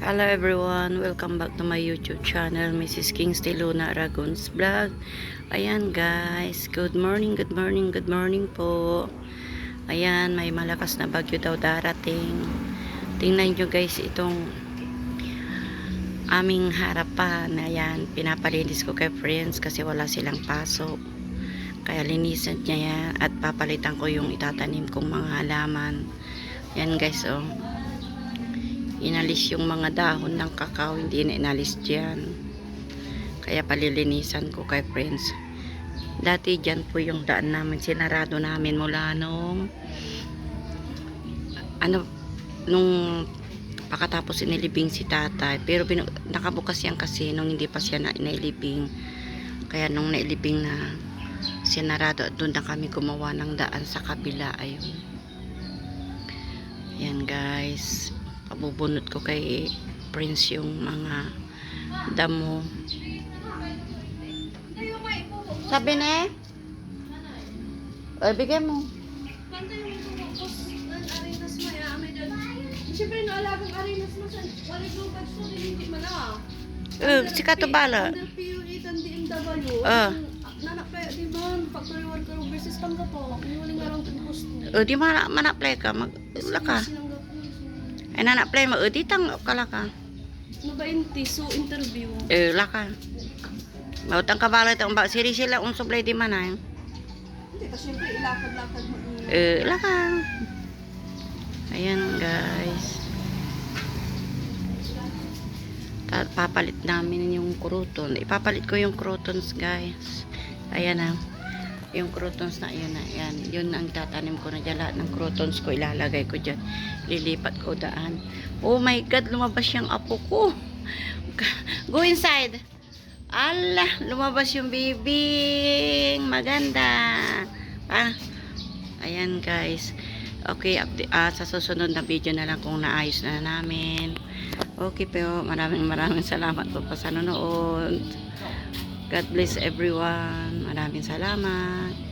Hello everyone, welcome back to my YouTube channel, Mrs. Kingsley Luna Aragon's Vlog. Ayan guys, good morning po. Ayan, may malakas na bagyo daw darating. Tingnan nyo guys itong aming harapan. Ayan, pinapalinis ko kay friends kasi wala silang pasok. Kaya linisan niya yan at papalitan ko yung itatanim kong mga halaman. Ayan guys, oh. Inalis yung mga dahon ng kakao, hindi na inalis dyan. Kaya palilinisan ko kay friends. Dati dyan po yung daan namin, sinarado namin mula nung pakatapos inilibing si tatay. Pero nakabukas yan kasi nung hindi pa siya nailibing. Kaya nung nailibing na sinarado, doon na kami gumawa ng daan sa kabila. Ayun. Yan guys, pabubunot ko kay Prince yung mga damo. Sabi na bigay mo. Siyempre, naalagang arenas mo sa walig-lugad so, hindi man na. Si Kato Bala. Under PU8 and DMW. Nanak kaya, di ba, factory worker versus kang gapo. Inuling nga lang ito post. Di mana-play ka. Maglaka. Ay na-play mo. Di tang kalaka. Nabainti, so interview. Laka. Mautang kabala itong siri sila unsoblay di manay. Hindi, kasi siyempre, ilakad-lakad mo. Laka. Ayan guys. Papalit namin yung croton. Ipapalit ko yung crotons guys. Ayan na. Yung crotons na yun na. Ayan. Yun ang tatanim ko na dyan. Lahat ng crotons ko ilalagay ko dyan. Lilipat ko daan. Oh my God. Lumabas yung apo ko. Go inside. Allah. Lumabas yung baby. Maganda. Ayan guys. Okay, sa susunod na video na lang kung naayos na namin. Okay po, maraming salamat po sa nanonood. God bless everyone. Maraming salamat.